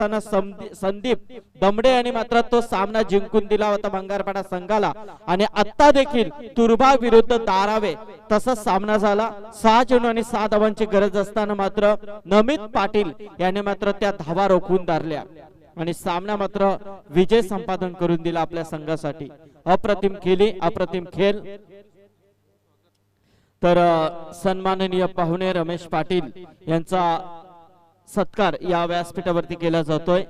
असताना संदीप दमडे यांनी मात्र तो सामना जिंकून दिला होता भंगारपाडा संघाला। आणि आता देखील तुर्भा विरुद्ध दारावे तसाच सामना झाला। 6 चेंडू आणि 6 धावांची गरज असताना मात्र नमित पाटील यांनी मात्र त्या धावा रोखून धरल्या आणि सामना मात्र विजय संपादन करून दिला आपल्या संघासाठी। अप्रतिम खेळी, अप्रतिम खेळ। तर सन्माननीय पाहुणे रमेश पाटील यांचा सत्कार या व्यासपीठावरती केला जातोय।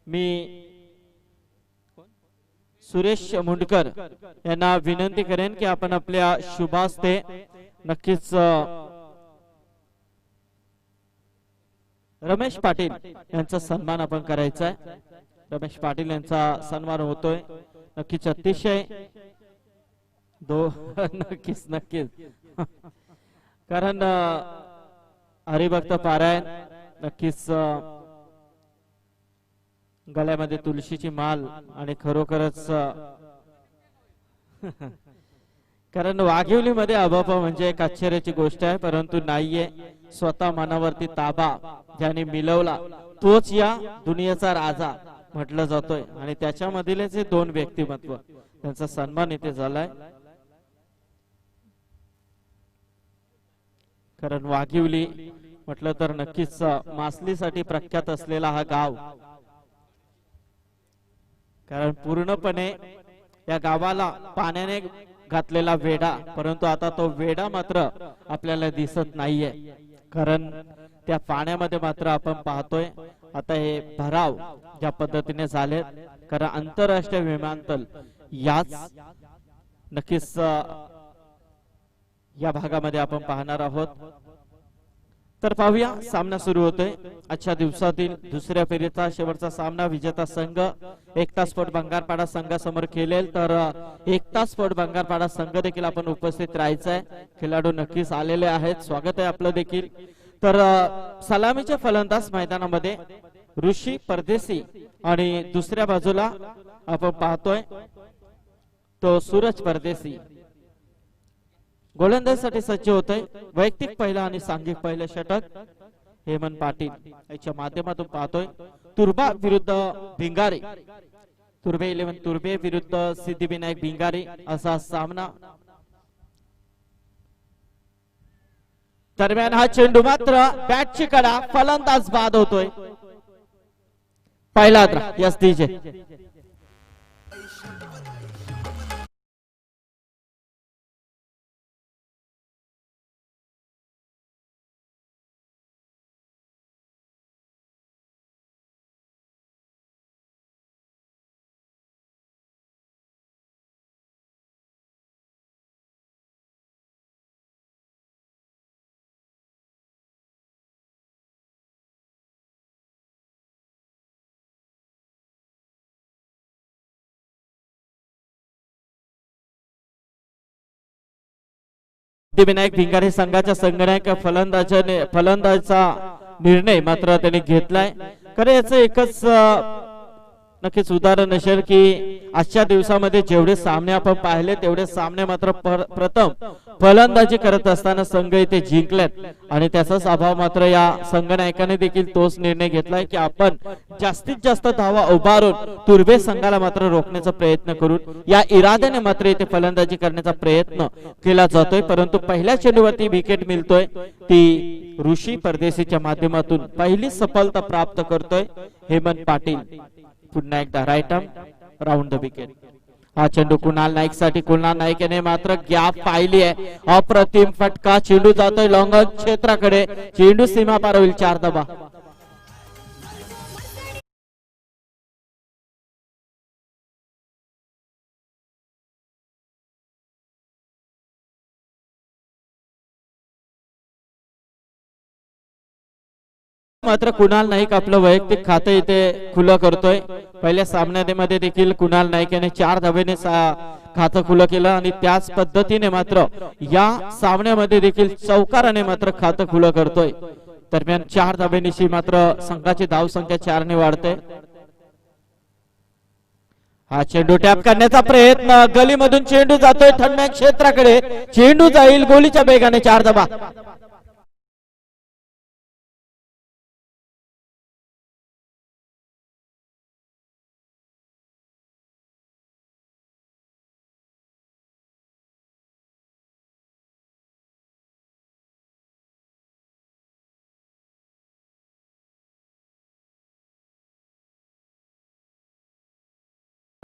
मी सुरेश मुंडकर यांना विनंती करेन की आपण आपल्या शुभास्ते नक्कीच रमेश पाटील यांचा सन्मान आपण करायचा आहे। रमेश पाटील यांचा सन्मान होतोय, नक्कीच अतिशय नक्कीच नक्कीच कारण हरिभक्त पारायण, नक्कीच गळ्यामध्ये तुळशीची माल आणि खरोखरच कारण वाघिवलीमध्ये अभाव म्हणजे एक आश्चर्याची गोष्ट आहे, परंतु नाहीये। स्वतः मनावरती ताबा ज्याने मिळवला तोच या दुनियेचा राजा म्हटलं जातोय आणि त्याच्यामधीलच हे 2 व्यक्तिमत्व, त्यांचा सन्मान इथे झालाय। कारण वाघिवली म्हटलं तर नक्कीच मासलीसाठी प्रख्यात असलेला हा गाव, कारण पूर्णपणे या गावाला पाण्याने घातलेला वेढा, परंतु आता तो वेढा मात्र आपल्याला दिसत नाहीये। कारण त्या पाण्यामध्ये मात्र आपण पाहतोय आता हे भराव ज्या पद्धतीने झाले, कारण आंतरराष्ट्रीय विमानतळ याच नक्कीच या भागामध्ये आपण पाहणार आहोत। तर पाहूया, सामना सुरू होतोय। आजच्या दिवसातील दुसऱ्या फेरीचा शेवटचा सामना विजेता संघ एकता स्पोर्ट भंगारपाडा संघासमोर खेळेल। तर एकता स्पोर्ट भंगारपाडा संघ देखील आपण उपस्थित राहायचं आहे। खेळाडू नक्कीच आलेले आहेत, स्वागत आहे आपलं देखील। तर सलामीचे फलंदाज मैदानामध्ये ऋषी परदेशी आणि दुसऱ्या बाजूला आपण पाहतोय तो सूरज परदेशी गोलंदाजीसाठी सज्ज होतोय। वैयक्तिक पहिला आणि सांघिक पहिलं षटक हेमंत पाटील याच्या माध्यमातून पाहतोय। तुर्भा विरुद्ध भिंगारी, तुर्भे 11 तुर्भे विरुद्ध सिद्धिविनायक भिंगारी असा सामना। दरम्यान हा चेंडू मात्र बॅटची कडा, फलंदाज बाद होतोय। पहिला यस डीजे सिद्धिविनायक भिंगारी संघाच्या संगणक फलंदाजाचा निर्णय मात्र त्यांनी घेतलाय। खरं याचं एकच नक्कीच उदाहरण असेल की आजच्या दिवसामध्ये जेवढे सामने आपण पाहिले तेवढे सामने मात्र प्रथम फलंदाजी करत असताना संघ इथे जिंकलेत आणि त्याचाच अभाव मात्र या संघनायकाने देखील तोच निर्णय घेतलाय की आपण जास्तीत जास्त धावा उभारून तुर्भे संघाला मात्र रोखण्याचा प्रयत्न करून या इराद्याने मात्र इथे फलंदाजी करण्याचा प्रयत्न केला जातोय। परंतु पहिल्या चेंडूवरती विकेट मिळतोय ती ऋषी परदेशीच्या माध्यमातून पहिली सफलता प्राप्त करतोय हेमंत पाटील। पुन्हा एकदा right arm round the wicket. हा चेंडू कुणाल नाईक साठी, कुणाल नाईक याने मात्र गॅप पाहिली आहे। अप्रतिम फटका, चेंडू जातोय लॉंग क्षेत्राकडे, चेंडू सीमा पार होईल 4 धावा। मात्र कुणाल नाईक आपलं वैयक्तिक खातं इथे खुलं करतोय। पहिल्या सामन्यामध्ये देखील कुणाल नाईक याने 4 धावेने खातं खुलं केलं आणि त्याच पद्धतीने मात्र या सामन्यामध्ये देखील चौकाराने मात्र खातं खुलं करतोय। दरम्यान 4 धावेनिशी मात्र संघाची धाव संख्या 4 ने वाढते। हा चेंडू टॅप करण्याचा प्रयत्न, गलीमधून चेंडू जातोय थंड क्षेत्राकडे, चेंडू जाईल गोलीच्या वेगाने 4 धावा।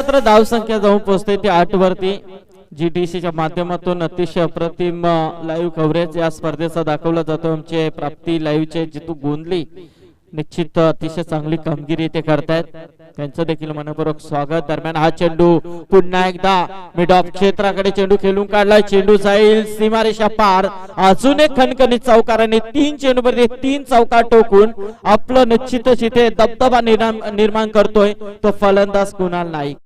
मात्र धाव संख्या जाऊन पोहोचते ती 8 वरती. GTC च्या माध्यमातून अतिशय अप्रतिम लाईव्ह कव्हरेज या स्पर्धेचा दाखवला जातो. आमचे प्राप्ती लाईव्हचे जितू गोंधली निश्चित अतिशय चांगली कामगिरी ते करतायत, त्यांचं देखील मनपूर्वक स्वागत. दरम्यान हा चेंडू पुन्हा एकदा मिड ऑफ क्षेत्राकडे चेंडू खेळून काढलाय. चेंडू जाईल सीमारेषा पार. अजून एक खणखणीत चौकाराने 3 चेंडूमध्ये 3 चौकार टोकून आपलं निश्चितच इथे दबदबा निर्माण करतोय तो फलंदाज कुणाल नाईक.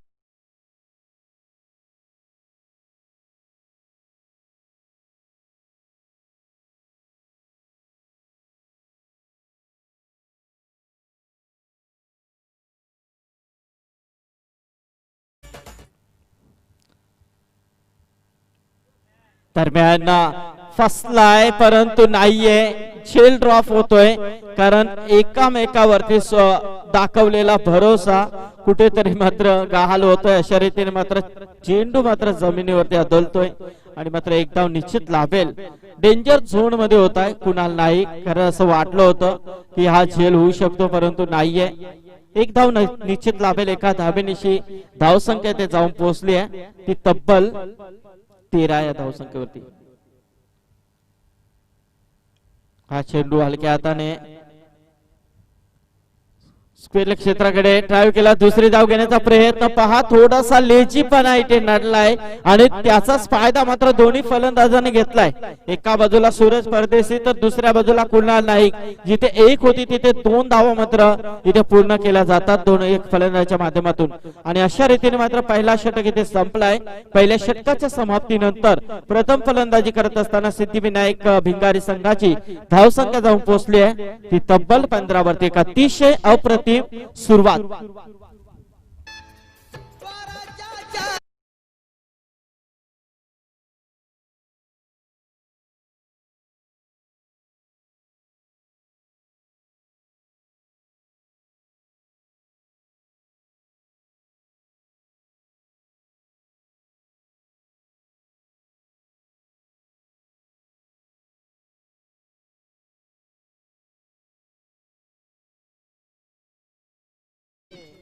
दरम्यान फसलाय परंतु नाहीये, झेल ड्रॉप होतोय कारण एकामेकावरती दाखवलेला भरोसा कुठेतरी मात्र गहाल होतोय. अशा रीतीने मात्र चेंडू मात्र जमिनीवरती आदळतोय आणि मात्र एक धाव निश्चित लाभेल. डेंजर झोन मध्ये होताय कुणाल नाईक. खरं असं वाटलं होतं की हा झेल होऊ शकतो परंतु नाहीये. एक धाव निश्चित लाभेल. एका धावेनिशी धावसंख्या ते जाऊन पोहोचली आहे ती तब्बल 13 या धावसंख्येवरती. हा चेंडू हलक्या हाताने स्क्वेअर क्षेत्राकडे ड्राइव्ह केला. दुसरी धाव घेण्याचा प्रयत्न पहा, थोडासा लेजीपणा इथे नडलाय आणि त्याचाच फायदा मात्र दोन्ही फलंदाजांनी घेतलाय. एका बाजूला सूरज परदेशी तर दुसऱ्या बाजूला कुणाल नाईक. जिथे एक होती तिथे 2 धावा मात्र इथे पूर्ण केल्या जातात दोन एक फलंदाजाच्या माध्यमातून. आणि अशा रीतीने मात्र पहिला षटक इथे संपलाय. पहिल्या षटकाच्या समाप्तीनंतर प्रथम फलंदाजी करत असताना सिद्धिविनायक भिंगारी संघाची धावसंख्या जाऊन पोहोचली आहे ती तब्बल 15 वरती. एक अतिशय अप्रतिम सुरुवात.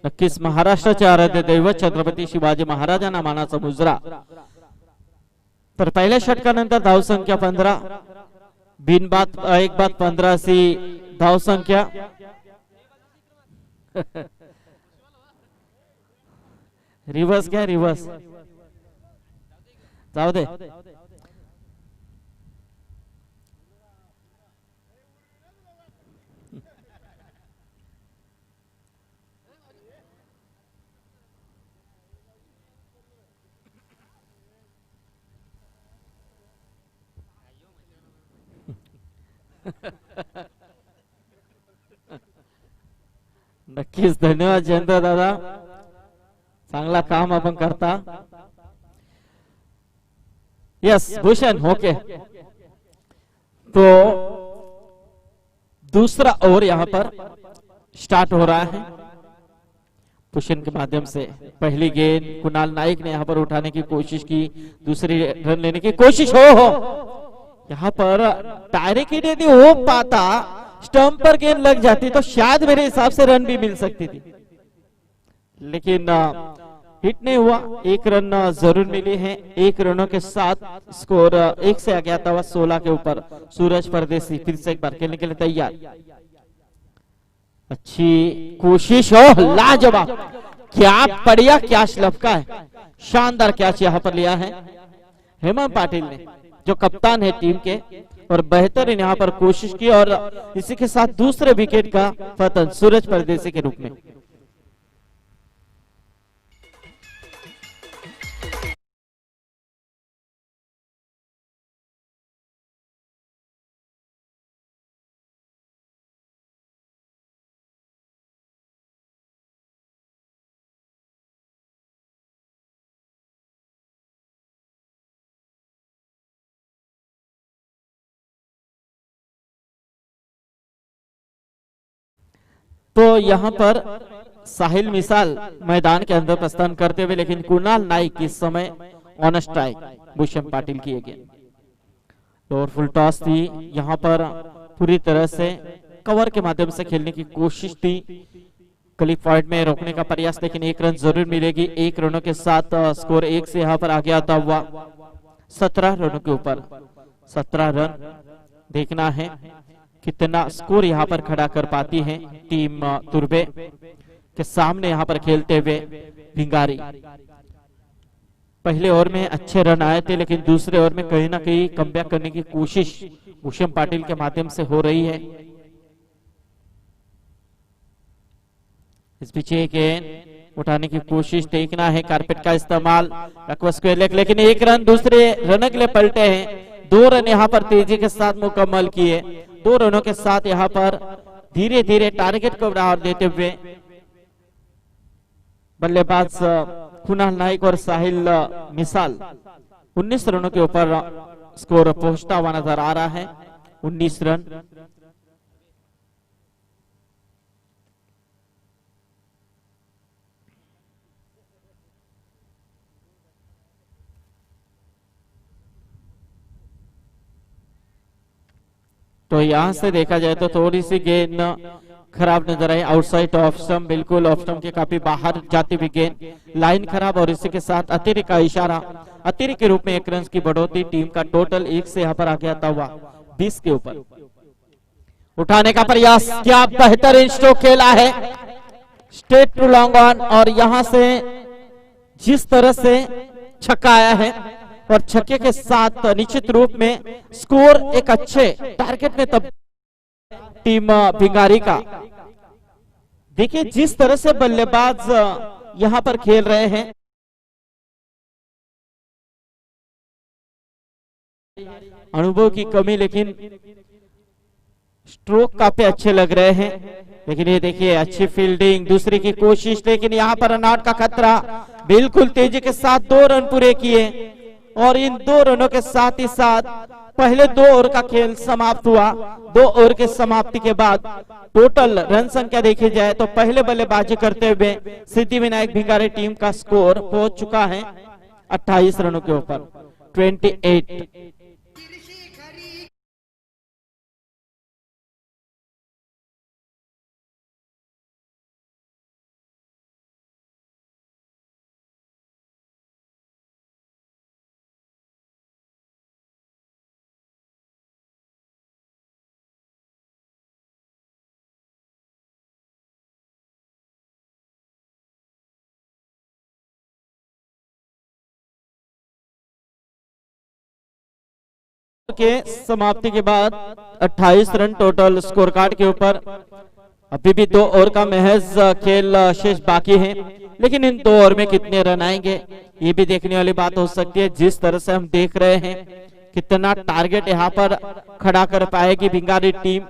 नक्कीच महाराष्ट्राचे आराध्य दैवत छत्रपती शिवाजी महाराजांना मानाचा मुजरा. तर पहिल्या षटकानंतर धावसंख्या 15, बिनबाद 1 बाद 15 अशी धावसंख्या. रिव्हर्स घ्या, रिव्हर्स जाऊ दे. नक्कीच धन्यवाद जयंत दादा, चांगला काम आपण करता. Yes Bhushan, okay. तो दूसरा ओवर यहाँ पर स्टार्ट हो रहा है. भूषण के माध्यम से पहली गेंद कुणाल नाइक ने यहाँ पर उठाने की कोशिश की, दूसरी रन लेने की कोशिश हो यहाँ पर डायरेक्ट ही नहीं हो पाता, स्टंप पर गेंद लग जाती तो शायद मेरे हिसाब से रन भी मिल सकती थी, लेकिन हिट नहीं हुआ. 1 रन जरूर मिली है. 1 रनों के साथ स्कोर 1 से आगे आता हुआ 16 के ऊपर. सूरज परदेसी फिर से एक बार खेलने के लिए तैयार. अच्छी कोशिश हो, लाजवाब, क्या बढ़िया कैच लपका है, शानदार कैच यहाँ पर लिया है हेमंत पाटिल ने जो कप्तान है टीम के, और बेहतरीन यहाँ पर कोशिश की और इसी के साथ दूसरे विकेट का पतन सूरज परदेसी के रूप में. तो यहाँ पर साहिल मिसाल मैदान के अंदर प्रस्थान करते हुए, लेकिन कुणाल नाइक इस समय ऑन स्ट्राइक. भूषण पाटिल की गेंद और फुल टॉस थी. यहाँ पर पूरी तरह से कवर के माध्यम से खेलने की कोशिश थी क्लिक पॉइंट में रोकने का प्रयास, लेकिन एक रन जरूर मिलेगी। एक रनों के साथ स्कोर 1 से यहाँ पर आगे आता हुआ 17 रनों के ऊपर। 17 रन देखना है कितना स्कोर यहाँ पर खड़ा कर पाती है टीम तुर्बे के सामने यहाँ पर खेलते हुए भिंगारी। पहले ओवर में अच्छे रन आए थे, लेकिन दूसरे ओवर में कहीं ना कहीं कमबैक करने की कोशिश भूषण पाटिल के माध्यम से हो रही है। इस पीछे गेंद उठाने की कोशिश, देखना है कारपेट का इस्तेमाल, लेकिन एक रन दूसरे रन के लिए पलटे हैं। 2 रन यहाँ पर तेजी के साथ मुकम्मल किए। 2 रनों के साथ यहाँ पर धीरे धीरे टारगेट को बढ़ावा देते हुए बल्लेबाज कुणाल नाइक और साहिल मिसाल 19 रनों के ऊपर स्कोर पहुंचता हुआ नजर आ रहा है। 19 रन। तो यहां से देखा जाए तो थोड़ी सी गेंद खराब नजर आई, आउटसाइड ऑफ स्टंप, बिल्कुल ऑफ स्टंप के काफी बाहर जाती हुई गेंद, लाइन खराब और इसी के साथ अतिरिक्त का इशारा। अतिरिक्त के रूप में 1 रन की बढ़ोतरी, टीम का टोटल 1 से यहाँ पर आगे आता हुआ 20 के ऊपर। उठाने का प्रयास, क्या बेहतरीन स्ट्रोक खेला है, स्ट्रेट टू लॉन्ग ऑन, और यहां से जिस तरह से छक्का आया है और छक्के के साथ निश्चित रूप में स्कोर एक अच्छे टारगेट में तब टीम भिंगारी का। देखिए जिस तरह से बल्लेबाज यहां पर खेल रहे हैं, अनुभव की कमी, लेकिन स्ट्रोक काफी अच्छे लग रहे हैं। लेकिन ये देखिए अच्छी फील्डिंग, दूसरी की कोशिश, लेकिन यहाँ पर रन आउट का खतरा। बिल्कुल तेजी के साथ 2 रन पूरे किए और इन 2 रनों के साथ ही साथ पहले 2 ओवर का खेल समाप्त हुआ। 2 ओवर के समाप्ति के बाद टोटल रन संख्या देखी जाए तो पहले बल्लेबाजी करते हुए सिद्धिविनायक भिंगारी टीम का स्कोर पहुंच चुका है 28 रनों के ऊपर, 28। के समाप्ति के बाद 28 रन टोटल स्कोर कार्ड के ऊपर। अभी भी 2 ओवर का महज खेल शेष बाकी है, लेकिन इन 2 ओवर में कितने रन आएंगे ये भी देखने वाली बात हो सकती है। जिस तरह से हम देख रहे हैं कितना टारगेट यहाँ पर खड़ा कर पाएगी भिंगारी टीम,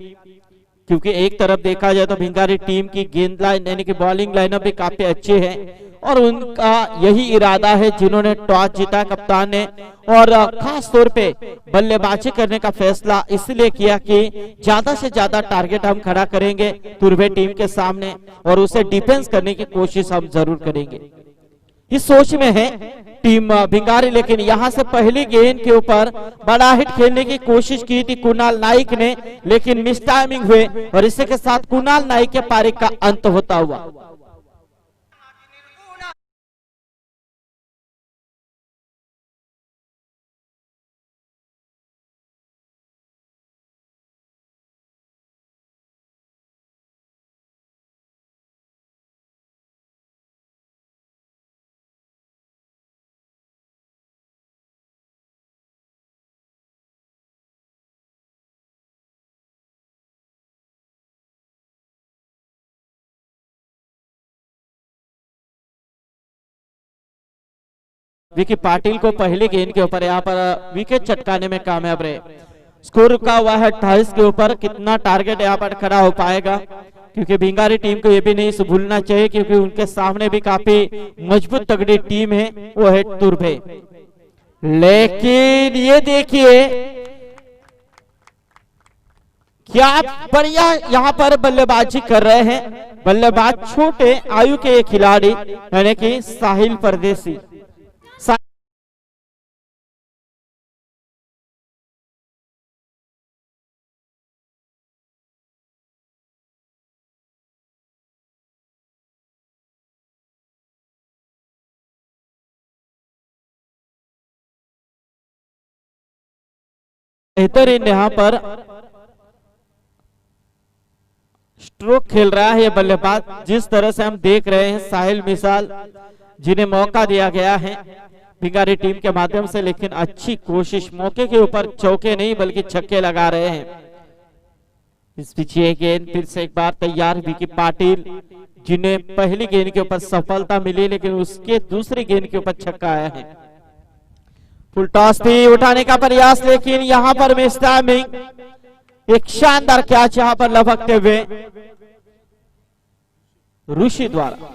क्योंकि एक तरफ देखा जाए तो भिंगारी टीम की गेंद लाइन यानी कि बॉलिंग लाइनअप भी काफी अच्छी है और उनका यही इरादा है, जिन्होंने टॉस जीता कप्तान ने, और खास तौर पे बल्लेबाजी करने का फैसला इसलिए किया कि ज्यादा से ज्यादा टारगेट हम खड़ा करेंगे तुर्बे टीम के सामने और उसे डिफेंस करने की कोशिश हम जरूर करेंगे। इस सोच में है टीम भिंगारी, लेकिन यहां से पहली गेंद के ऊपर बड़ा हिट खेलने की कोशिश की थी कुणाल नाइक ने, लेकिन मिस टाइमिंग हुए और इसी के साथ कुणाल नाइक के पारी का अंत होता हुआ। विकी पाटिल को पहली गेंद के ऊपर यहाँ पर विकेट चटकाने में कामयाब रहे। स्कोर रुका हुआ है 28 के ऊपर। कितना टारगेट यहाँ पर खड़ा हो पाएगा, क्योंकि भिंगारी टीम को ये भी नहीं भूलना चाहिए क्योंकि उनके सामने भी काफी मजबूत तगड़ी टीम है, वो है तुर्बे। लेकिन ये देखिए क्या बढ़िया यहाँ पर बल्लेबाजी कर रहे हैं बल्लेबाज, छोटे आयु के खिलाड़ी यानी कि साहिल परदेसी। बेहतरीन यहाँ पर स्ट्रोक खेल रहा है ये बल्लेबाज। जिस तरह से हम देख रहे हैं साहिल मिसाल जिन्हें मौका दिया गया है भिखारी टीम के माध्यम से, लेकिन अच्छी कोशिश, मौके के ऊपर चौके नहीं बल्कि छक्के लगा रहे हैं। इस पीछे गेंद फिर से एक बार तैयार विकी पाटिल जिन्हें पहली गेंद के ऊपर सफलता मिली, लेकिन उसके दूसरी गेंद के ऊपर छक्का आया है। फुल टॉस भी उठाने का प्रयास, लेकिन यहां पर मिस टाइमिंग। एक शानदार कैच यहां पर लपकते हुए ऋषि द्वारा।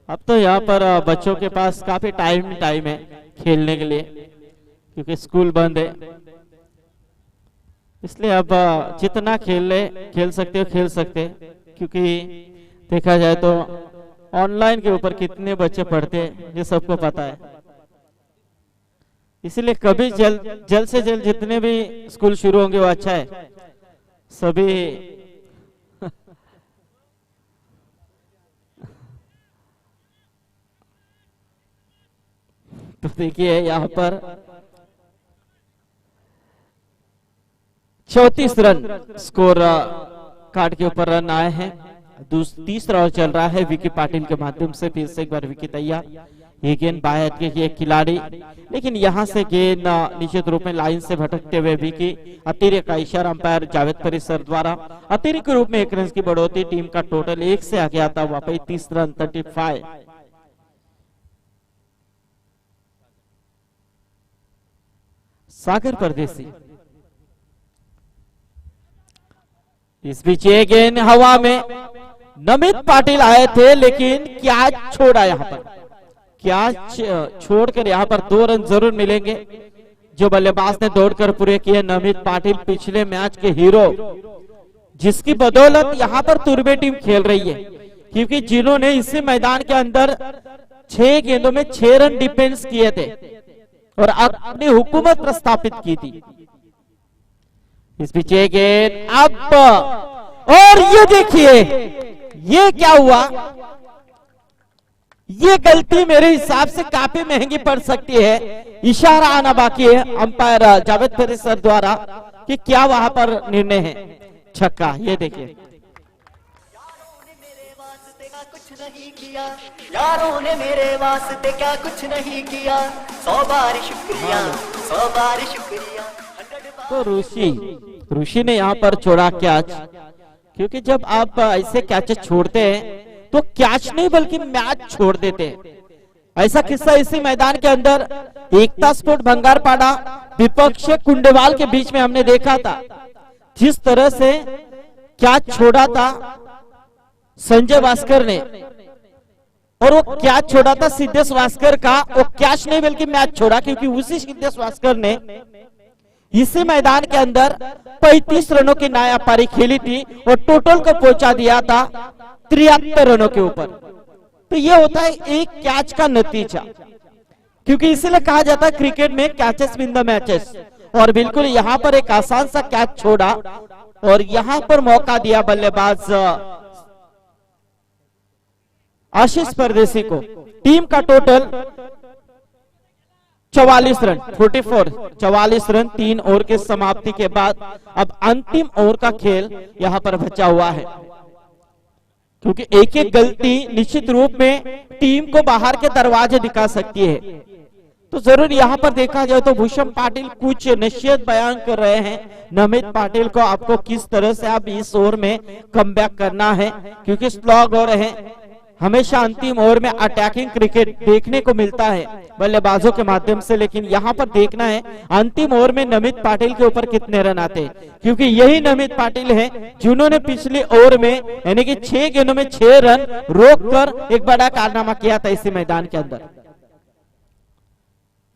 अब तो यहाँ पर बच्चों के पास काफी टाइम है खेलने के लिए, क्योंकि स्कूल बंद है, इसलिए अब जितना खेल सकते हो खेल सकते, क्योंकि देखा जाए तो ऑनलाइन के ऊपर कितने बच्चे पढ़ते हैं ये सबको पता है। इसलिए कभी जल्द से जल्द जितने भी स्कूल शुरू होंगे वो अच्छा है। सभी तो देखिए यहाँ पर 34 रन स्कोर कार्ड के ऊपर रन आए हैं। तीसरा ओवर चल रहा है विकी पाटिल के माध्यम से। फिर से एक बार विकी तैयार, ये गेंद बाएं हाथ के एक खिलाड़ी, लेकिन यहां से गेंद निश्चित रूप में लाइन से भटकते हुए विकी। अतिरिक्त का इशारा अंपायर जावेद परिसर द्वारा। अतिरिक्त के रूप में 1 रन की बढ़ोतरी, टीम का टोटल 1 से आगे आता हुआ 35 रन 35। सागर परदेसी इस बीच ये गेंद हवा में, नमित पाटिल आए थे लेकिन कैच छोड़ा। यहाँ पर कैच छोड़कर यहाँ पर 2 रन जरूर मिलेंगे जो बल्लेबाज ने दौड़कर पूरे किए। नमित पाटिल पिछले मैच के हीरो, जिसकी बदौलत यहाँ पर तुर्बे टीम खेल रही है, क्योंकि जिन्होंने इसी मैदान के अंदर 6 गेंदों में 6 रन डिफेंस किए थे और अपनी हुकूमत प्रस्थापित की थी। इस पीछे गेंद अब, और ये देखिए ये क्या हुआ। ये गलती मेरे हिसाब से काफी महंगी पड़ सकती है। इशारा आना बाकी है अंपायर जावेद परिसर द्वारा कि क्या वहां पर निर्णय है। छक्का, ये देखिए। नहीं किया यारों ने मेरे वास्ते, क्या कुछ नहीं किया। 100 बार शुक्रिया, 100 बार शुक्रिया। तो ऋषि ने यहाँ पर छोड़ा कैच, क्योंकि जब आप ऐसे कैच छोड़ते हैं तो कैच नहीं बल्कि मैच छोड़ देते हैं। ऐसा किस्सा इसी मैदान के अंदर एकता स्पोर्ट भंगारपाड़ा विपक्ष कुंडेवाल के बीच में हमने देखा था। जिस तरह से कैच छोड़ा था संजय भास्कर ने, और वो कैच छोड़ा था सिद्धेश भास्कर का। वो कैच नहीं बल्कि मैच छोड़ा, क्योंकि उसी सिद्धेश भास्कर ने इसी मैदान के अंदर 35 रनों की नया पारी खेली थी और टोटल को पहुंचा दिया था 73 रनों के ऊपर। तो ये होता है एक कैच का नतीजा, क्योंकि इसीलिए कहा जाता है क्रिकेट में कैचेस विन द मैचेस। और बिल्कुल यहाँ पर एक आसान सा कैच छोड़ा और यहाँ पर मौका दिया बल्लेबाज आशीष परदेसी को। टीम का टोटल 44 रन 44 रन 3 ओवर के समाप्ति के बाद अब अंतिम ओवर का खेल यहां पर बचा हुआ है, क्योंकि एक एक गलती निश्चित रूप में टीम को बाहर के दरवाजे दिखा सकती है। तो जरूर यहां पर देखा जाए तो भूषण पाटिल कुछ नसीहत बयान कर रहे हैं नमित पाटिल को, आपको किस तरह से आप इस ओवर में कमबैक करना है, क्योंकि स्लॉग ओवर है। हमेशा अंतिम ओवर में अटैकिंग क्रिकेट देखने को मिलता है बल्लेबाजों के माध्यम से, लेकिन यहाँ पर देखना है अंतिम ओवर में नमित पाटिल के ऊपर कितने रन आते हैं, क्योंकि यही नमित पाटिल है जिन्होंने पिछले ओवर में यानी कि 6 गेंदों में 6 रन रोककर एक बड़ा कारनामा किया था इसी मैदान के अंदर।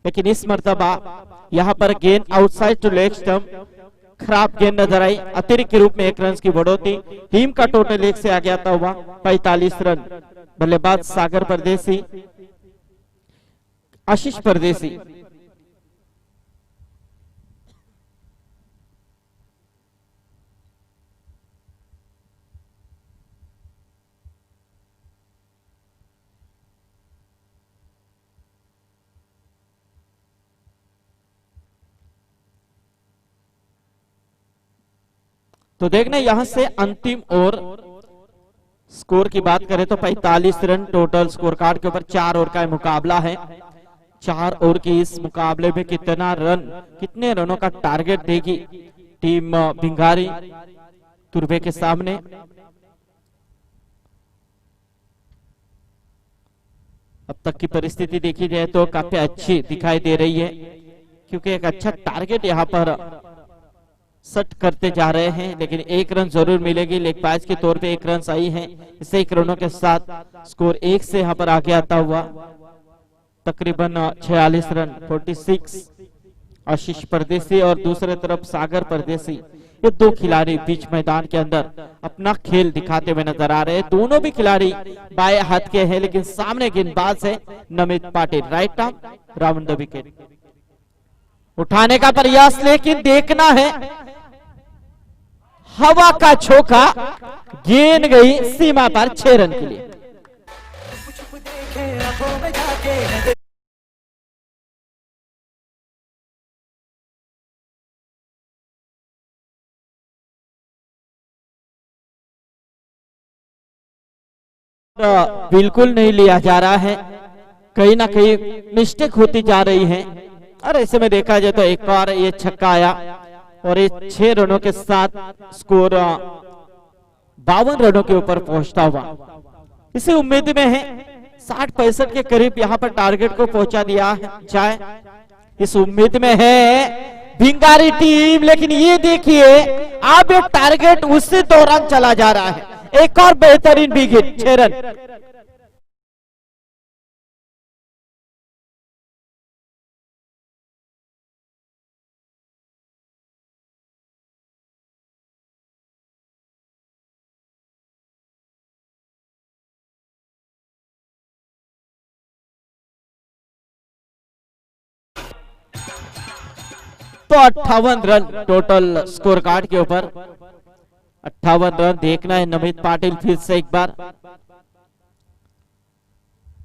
लेकिन इस मर्तबा यहाँ पर गेंद आउटसाइड टू लेग स्टंप, खराब गेंद नजर आई। अतिरिक्त के रूप में 1 रन की बढ़ोतरी। टीम का टोटल 1 से आगे आता हुआ 45 रन। बल्लेबाज सागर परदेसी, आशीष परदेसी। तो देखना यहां से अंतिम ओवर स्कोर की बात करें तो 45 रन टोटल स्कोर कार्ड के ऊपर 4 ओवर का मुकाबला है। 4 ओवर के इस मुकाबले में कितना रन, कितने रनों का टारगेट देगी टीम भिंगारी तुर्बे के सामने। अब तक की परिस्थिति देखी जाए तो काफी अच्छी दिखाई दे रही है, क्योंकि एक अच्छा टारगेट यहाँ पर सेट करते जा रहे हैं। लेकिन 1 रन जरूर मिलेगी। लेग पास के तौर पे 1 रन सही है। इससे 1 रनों के साथ स्कोर 1 से यहाँ पर आगे आता हुआ तकरीबन 46 रन 46 आशीष परदेसी और दूसरे तरफ सागर परदेसी। ये 2 खिलाड़ी बीच मैदान के अंदर अपना खेल दिखाते हुए नजर आ रहे हैं। दोनों भी खिलाड़ी बाएं हाथ के हैं, लेकिन सामने गेंदबाज है Namit Patil, right arm round the wicket. उठाने का प्रयास, लेकिन देखना है हवा का झोंका, गेंद गई सीमा पर 6 रन के लिए। बिल्कुल नहीं लिया जा रहा है, कहीं ना कहीं मिस्टेक होती जा रही है। और ऐसे में देखा जाए तो एक बार ये छक्का आया और ये 6 रनों के साथ स्कोर 52 रनों के ऊपर पहुंचता हुआ। इसी उम्मीद में है 60-65 के करीब यहाँ पर टारगेट को पहुंचा दिया जाए, इस उम्मीद में है भिंगारी टीम। लेकिन ये देखिए अब ये टारगेट उसी दौरान चला जा रहा है। एक और बेहतरीन विकेट, 6 रन। तो 58 रन टोटल स्कोर कार्ड के ऊपर, 58 रन। देखना है नमित पाटिल फिर से एक बार।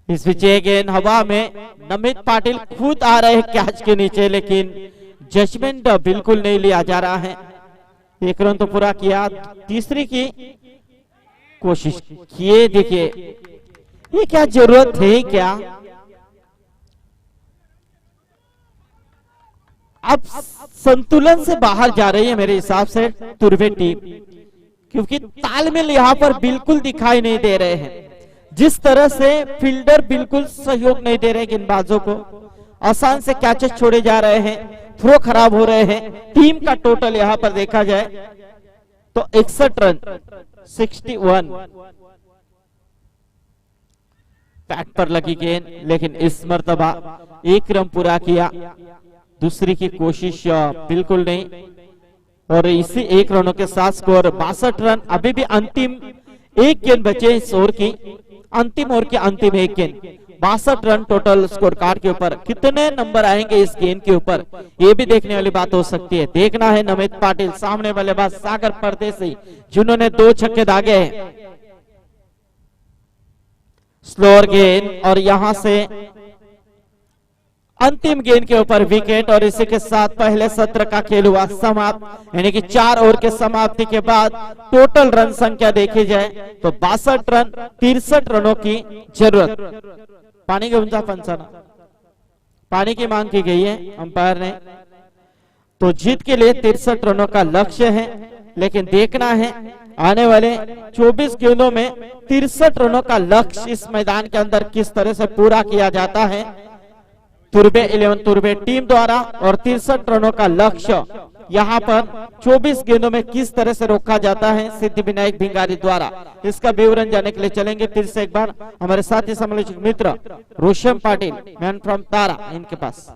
इस विजय गेंद हवा में, नमित पाटिल खुद आ रहे हैं कैच के नीचे, लेकिन जजमेंट बिल्कुल नहीं लिया जा रहा है। 1 रन तो पूरा किया, तीसरी की कोशिश किए। देखिए ये क्या जरूरत है क्या? अब संतुलन से बाहर जा रही है मेरे हिसाब से तुर्बे टीम, क्योंकि तालमेल यहाँ पर बिल्कुल दिखाई नहीं दे रहे हैं। जिस तरह से फील्डर बिल्कुल सहयोग नहीं दे रहे गेंदबाजों को, आसान से कैचेस छोड़े जा रहे हैं, थ्रो खराब हो रहे हैं। टीम का टोटल यहाँ पर देखा जाए तो 61 रन 61। पैड पर लगी गेंद, लेकिन इस मर्तबा 1 रन पूरा किया। दूसरी की कोशिश बिल्कुल नहीं, और इसी 1 रनों के साथ स्कोर 62 रन। अभी भी अंतिम 1 गेंद बचे इस ओवर की, अंतिम ओवर की अंतिम 1 गेंद। 62 रन टोटल स्कोर कार्ड के ऊपर। कितने नंबर आएंगे इस गेंद के ऊपर, ये भी देखने वाली बात हो सकती है। देखना है नमित पाटिल, सामने बल्लेबाज सागर परदेसी, जिन्होंने 2 छक्के दागे हैं। स्लोअर गेंद, और यहां से अंतिम गेंद के ऊपर विकेट। और इसी के साथ पहले सत्र का खेल हुआ समाप्त, यानी कि 4 ओवर के समाप्ति के बाद टोटल रन संख्या देखी जाए तो 62 रन 63 रनों की जरूरत। पानी के ऊंचा पंचाना, पानी की मांग की गई है अंपायर ने। तो जीत के लिए 63 रनों का लक्ष्य है, लेकिन देखना है आने वाले 24 गेंदों में 63 रनों का लक्ष्य इस मैदान के अंदर किस तरह से पूरा किया जाता है तुर्बे 11 तुर्बे टीम द्वारा, और 63 रनों का लक्ष्य यहाँ पर 24 गेंदों में किस तरह से रोका जाता है सिद्धिविनायक भिंगारी द्वारा। इसका विवरण जानने के लिए चलेंगे फिर से एक बार हमारे साथी समालोचक मित्र रोशम पाटिल, मैन फ्रॉम तारा, इनके पास।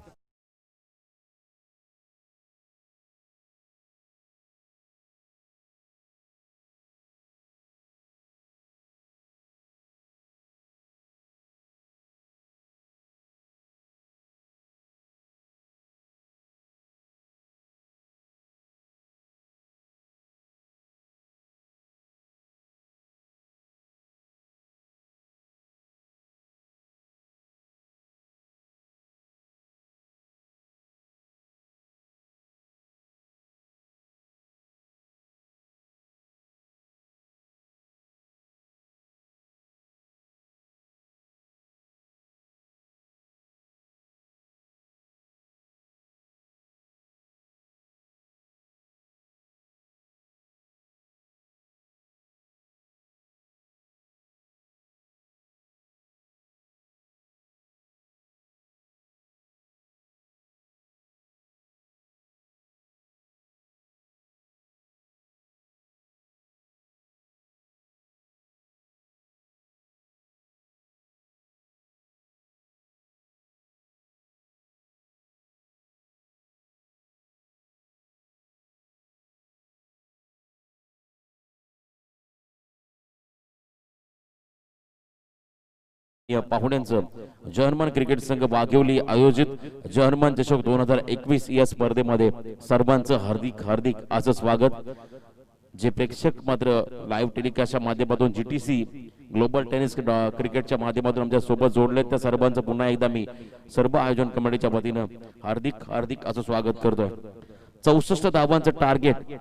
या पाहुण्यांचं जर्मन क्रिकेट संघ वाघेवली आयोजित जर्मन चषक 2021 या स्पर्धेमध्ये सर्वांचं हार्दिक हार्दिक असं स्वागत। जे प्रेक्षक मात्र लाईव्ह टेलिकास्टच्या माध्यमातून जीटीसी ग्लोबल टेनिस क्रिकेटच्या माध्यमातून आमच्या सोबत जोडले त्या सर्वांचं पुन्हा एकदा मी सर्व आयोजन कमिटीच्या वतीनं हार्दिक हार्दिक असं स्वागत करतोय। 64 धावांचं टार्गेट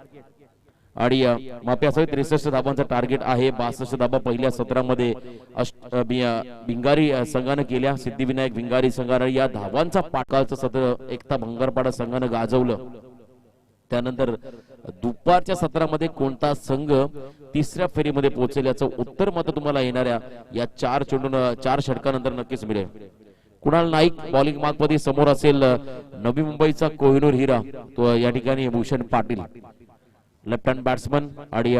आणि माप्यासहित 63 धावांचा टार्गेट आहे। 62 धावा पहिल्या सत्रामध्ये भिंगारी संघाने केल्या। सिद्धिविनायक भिंगारी संघाने या धावांचा पाठकालचं सत्र एकता भंगारपाडा संघाने गाजवलं। त्यानंतर दुपारच्या सत्रामध्ये कोणता संघ तिसऱ्या फेरीमध्ये पोहोचेल याचं उत्तर मात्र तुम्हाला येणाऱ्या या 4 षटकानंतर नक्कीच मिळेल। कुणाल नाईक बॉलिंग मार्कमध्ये समोर असेल नवी मुंबईचा कोहिनूर हिरा, तो या ठिकाणी Bhushan Patil left hand batsman आणि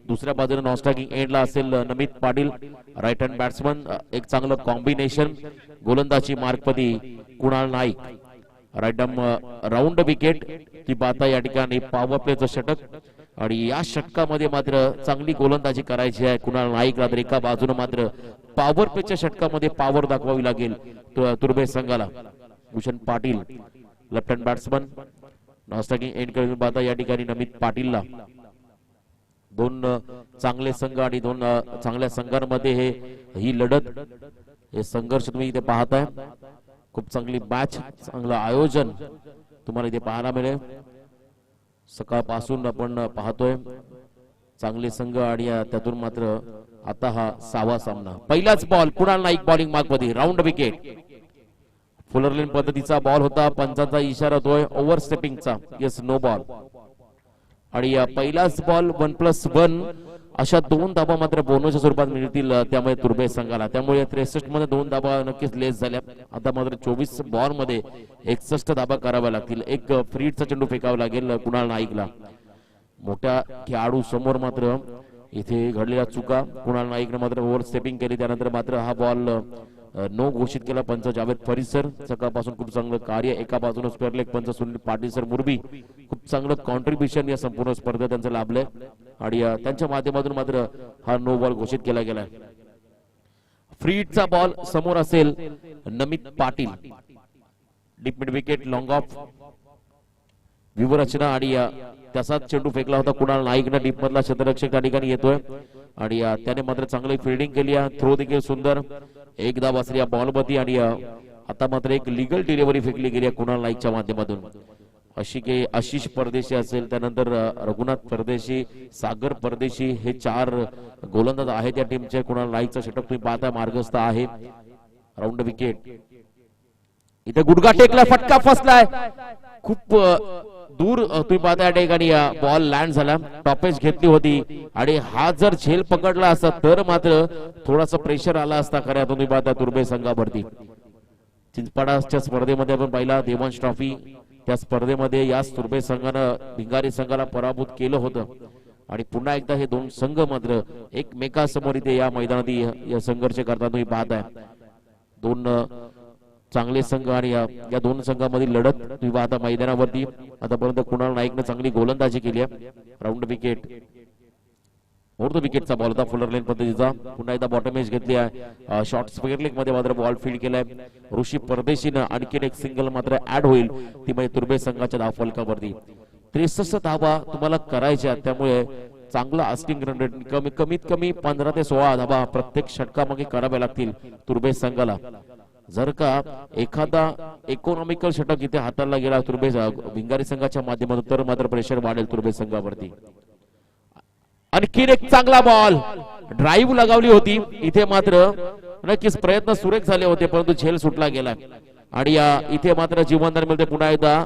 दुसऱ्या बाजूने नॉनस्ट्रायकिंग एंडला असेल Namit Patil right hand batsman. एक चांगलं कॉम्बिनेशन गोलंदाजी मार्कपदी Kunal Naik right round wicket ती बाता या ठिकाणी पॉवर प्लेचं षटक आणि या षटकामध्ये मात्र चांगली गोलंदाजी करायची आहे कुणाल नाईकला। तर एका बाजूने मात्र पॉवर प्लेच्या षटकामध्ये पॉवर दाखवावी लागेल तुर्भे संघाला। Bhushan Patil left hand batsman non striking end करून बाता या ठिकाणी नमित पाटीलला। दोन चांगले संघ आणि दोन चांगल्या संघांमध्ये ही लढत हे संघर्ष तुम्ही इथे पाहताय। खूप चांगली मॅच चांगलं आयोजन तुम्हाला इथे पाहायला मिळेल। सकाळपासून आपण पाहतोय चांगले संघ आणि त्यातून मात्र आता हा 6वा सामना। पहिलाच बॉल कुणाल नाईक बॉलिंग मार्कमध्ये राऊंड विकेट फुलरलेन पद्धतीचा बॉल होता। पंचांचा इशारा होतोय ओव्हरस्टेपिंगचा, येस नो बॉल। आणि पहिलाच बॉल 1+1 अशा 2 धाबा मात्र बोनसच्या स्वरूपात मिळतील त्यामुळे तुर्भे संघाला। त्यामुळे 63 मध्ये 2 धाबा नक्कीच लेस झाल्या। आता मात्र 24 बॉल मध्ये 61 धाबा कराव्या लागतील। एक फ्रीडचा चेंडू फेकावा लागेल कुणाल नाईकला। मोठ्या खेळाडू समोर मात्र इथे घडलेल्या चुका कुणाल नाईकने मात्र ओव्हरस्टेपिंग केली। त्यानंतर मात्र हा बॉल नो घोषित केला पंच जावेद फरीद सकाळपासून खूप चांगलं कार्य। एका बाजूने स्क्वेअर लेग पंच सुनील पाटील सर मुरबी खूप चांगलं कॉन्ट्रीब्युशन या संपूर्ण स्पर्धेत त्यांचं लाभलंय आणि त्यांच्या माध्यमातून मात्र हा नो बॉल घोषित केला गेला। फ्रीडचा बॉल समोर असेल Namit Patil deep mid wicket long off व्यूहरचना आणि त्याचाच चेंडू फेकला होता कुणाल नाईकने डीप मधला क्षेत्ररक्षक त्या ठिकाणी येतोय आणि त्याने मात्र चांगली फिल्डिंग केली। थ्रो देखील सुंदर एक धाव असली या बॉलवरती आणि आता मात्र एक लीगल डिलिव्हरी फेकली गेली कुणाल नाईकच्या माध्यमातून। अशी की आशिष परदेशी असेल त्यानंतर रघुनाथ परदेशी सागर परदेशी हे 4 गोलंदाज आहेत या टीमचे। कुणाल नाईकचा षटक तुम्ही पाहता मार्गस्थ आहे। राऊंड विकेट इथे गुडघा टेकला फटका फसलाय खूप दूर तुम्ही पाहता या ठिकाणी बॉल लँड झाला। टॉपेज घेतली होती आणि हा जर झेल पकडला असता तर मात्र थोडासा प्रेशर आला असता खऱ्या तुम्ही पाहता तुर्भे संघावरती। चिंचपाडाच्या स्पर्धेमध्ये आपण पाहिला देवांश ट्रॉफी त्या स्पर्धेमध्ये याच तुर्भे संघानं भिंगारी संघाला पराभूत केलं होतं आणि पुन्हा एकदा हे 2 संघ मात्र एकमेकांसमोर इथे या मैदानात संघर्ष करताना तुम्ही पाहताय। 2 चांगले संघ आणि या 2 संघांमधील लढत तुम्ही पाहता मैदानावरती। आतापर्यंत कुणाल नाईकने चांगली गोलंदाजी केली आहे। राऊंड विकेट मोठा विकेटचा बॉल होता फुलर लेन पद्धतीचा। पुन्हा एकदा बॉटम एज घेतली आहे। शॉर्ट स्क्वेअर लेग मध्ये मात्र बॉल फील्ड केलाय ऋषी परदेशीनं। आणखीन एक सिंगल मात्र ऍड होईल ती म्हणजे तुर्भे संघाच्या धावफलकावरती। 63 धावा तुम्हाला करायच्या त्यामुळे चांगला आस्किंग रन रेट कमीत कमी 15 ते 16 धावा प्रत्येक षटकामागे कराव्या लागतील तुर्भे संघाला। जर का एखादा इकॉनॉमिकल षटक इथे हाताळला गेला तुर्भे भिंगारी संघाच्या माध्यमातून तर मात्र प्रेशर वाढेल तुर्भे संघावरती। आणखीन एक चांगला बॉल ड्राईव्ह लगावली होती इथे मात्र नक्कीच प्रयत्न सुरेख झाले होते परंतु झेल सुटला गेला आणि इथे मात्र जीवनदान मिळते पुन्हा एकदा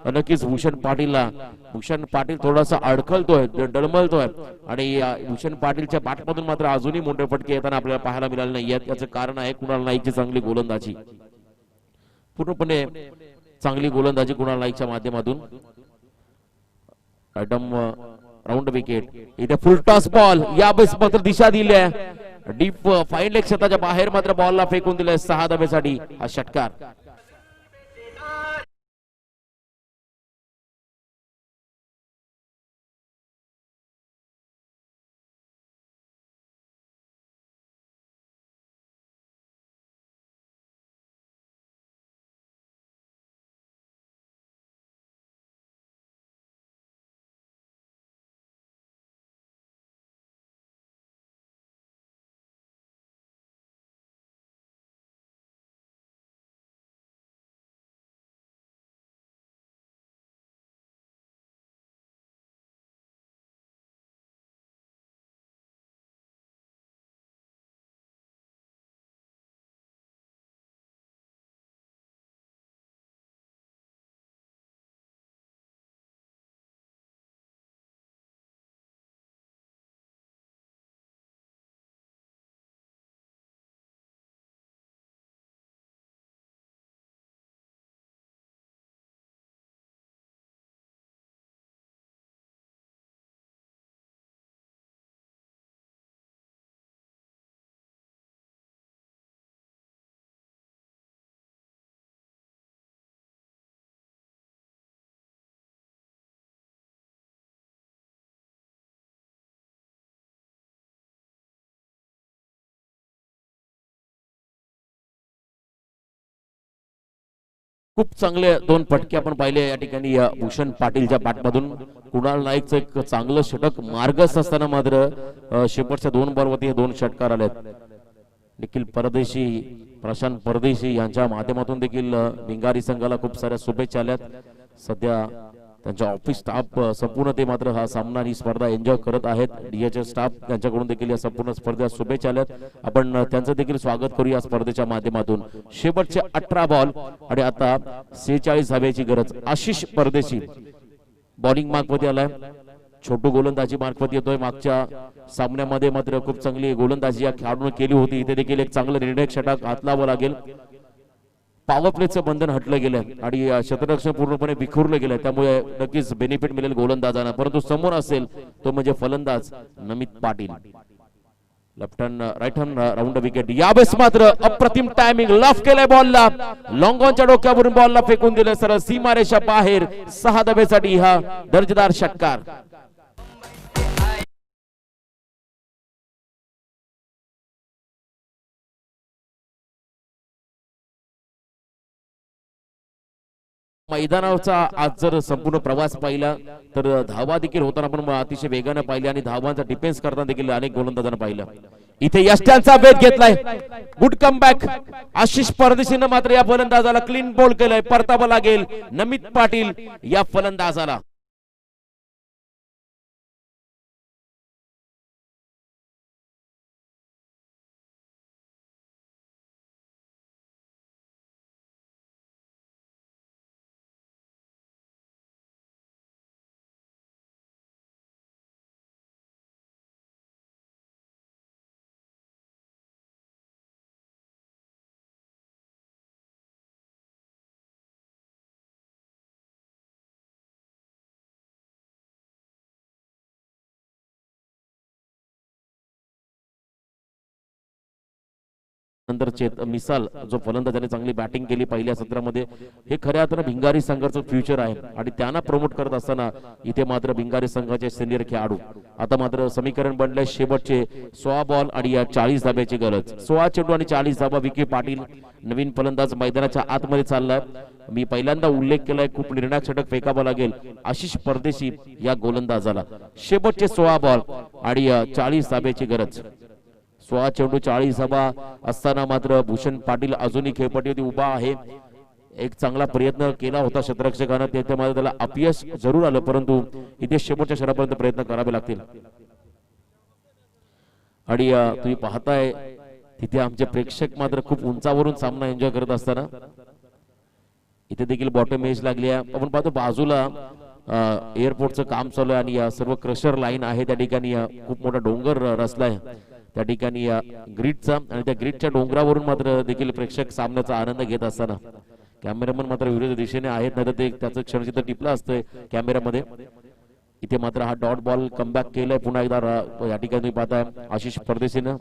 नक्कीच भूषण पाटीलला। भूषण पाटील थोडासा अडखलतोय डळमळतोय आणि भूषण पाटीलच्या बॅटमधून मात्र अजूनही मोठे फटके येताना आपल्याला पाहायला मिळाले नाही आहेत। याचं कारण आहे कुणाल नाईकची चांगली गोलंदाजी। पूर्णपणे चांगली गोलंदाजी कुणाल नाईकच्या माध्यमातून। राऊंड विकेट इथे फुल टॉस बॉल या बेस मात्र दिशा दिली आहे डीप फाईन लेग क्षेत्राच्या बाहेर मात्र बॉलला फेकून दिलाय 6 धावेसाठी हा षटकार। खूप चांगले दोन फटके आपण पाहिले या ठिकाणी भूषण पाटीलच्या बॅटमधून. कुणाल नाईकचं एक चांगलं षटक मार्गस्थ असताना मात्र शेवटच्या 2 बॉलवरती हे 2 षटकार आलेत. निखिल परदेशी, प्रशांत परदेशी यांच्या माध्यमातून देखील भिंगारी संघाला खूप साऱ्या शुभेच्छा आल्यात. सध्या त्यांच्या ऑफिस स्टाफ संपूर्ण ते मात्र हा सामना ही स्पर्धा एन्जॉय करत आहेत. डीएचएस स्टाफ त्यांच्याकडून देखील या संपूर्ण स्पर्धेत शुभेच्छा आल्यात. आपण त्यांचं देखील स्वागत करूया स्पर्धेच्या माध्यमातून. शेवटचे 18 बॉल आणि आता 46 धाब्याची गरज. आशिष परदेशी बॉलिंग मार्कमध्ये आलाय. छोटू गोलंदाजी मार्फत येतोय. मागच्या सामन्यामध्ये मात्र खूप चांगली गोलंदाजी या खेळाडूने केली होती. इथे देखील एक चांगलं निर्णायक षटक हातलावं लागेल. पॉवर प्लेचं बंधन हटलं गेलं आणि क्षेत्ररक्षण पूर्णपणे विखुरलं गेलं. त्यामुळे नक्कीच बेनिफिट मिळेल गोलंदाजांना. परंतु समोर असेल तो म्हणजे फलंदाज Namit Patil. Left hand right hand round wicket. यावेळेस मात्र अप्रतिम टायमिंग. लॉफ केलाय बॉलला. लॉंग ऑनच्या डोक्यावरून बॉलला फेकून दिलं सरळ सीमारेषा बाहेर. 6 धाब्यासाठी हा दर्जेदार षटकार. मैदानाचा आज जर संपूर्ण प्रवास पाहिला तर धावा देखील होताना पण अतिशय वेगाने पाहिले आणि धावांचा डिफेन्स करताना देखील अनेक गोलंदाजांना पाहिलं. इथे यष्ट्यांचा वेध घेतलाय. Good comeback. आशिष परदेशीनं मात्र या फलंदाजाला क्लीन बॉल केलाय. परतावा लागेल नमित पाटील या फलंदाजाला. नंतर मिसाल जो फलंदाजाने चांगली बॅटिंग केली पहिल्या सत्रामध्ये. हे खऱ्या अर्थानं भिंगारी संघाचं फ्युचर आहे आणि त्यांना प्रमोट करत असताना इथे मात्र भिंगारी संघाचे सिनियर खेळाडू. आता मात्र समीकरण बनलंय शेवटचे 16 बॉल आणि या 40 धाब्याची गरज. 16 चेंडू आणि 40 धाबा. विकी पाटील नवीन फलंदाज मैदानाच्या आतमध्ये चाललाय. मी पहिल्यांदा उल्लेख केलाय खूप निर्णायक षटक फेकावं लागेल आशिष परदेशी या गोलंदाजाला. शेवटचे 16 बॉल आणि 40 धाब्याची गरज. 16 चेंडू 40 धाबा असताना मात्र भूषण पाटील अजूनही खेळपट्टीवरती उभा आहे. एक चांगला प्रयत्न केला होता क्षेत्ररक्षकानं. त्याच्या मात्र त्याला अपयश जरूर आलं परंतु इथे शेवटच्या क्षणापर्यंत प्रयत्न करावे लागतील. आणि तुम्ही पाहताय तिथे आमचे प्रेक्षक मात्र खूप उंचावरून सामना एन्जॉय करत असताना इथे देखील बॉटम एज लागली आहे. आपण पाहतो बाजूला एअरपोर्टचं काम चालू आहे आणि या सर्व क्रशर लाईन आहे. त्या ठिकाणी खूप मोठा डोंगर रचलाय त्या ठिकाणी या ग्रीडचा आणि त्या ग्रीडच्या डोंगरावरून मात्र देखील प्रेक्षक सामन्याचा आनंद घेत असताना कॅमेरामन मात्र विरुद्ध दिशेने आहेत. नाही तर ते त्याचं क्षणचित्र टिपलं असतंय कॅमेरामध्ये. इथे मात्र हा डॉट बॉल कमबॅक केलाय पुन्हा एकदा. या ठिकाणी तुम्ही पाहताय आशिष परदेशीनं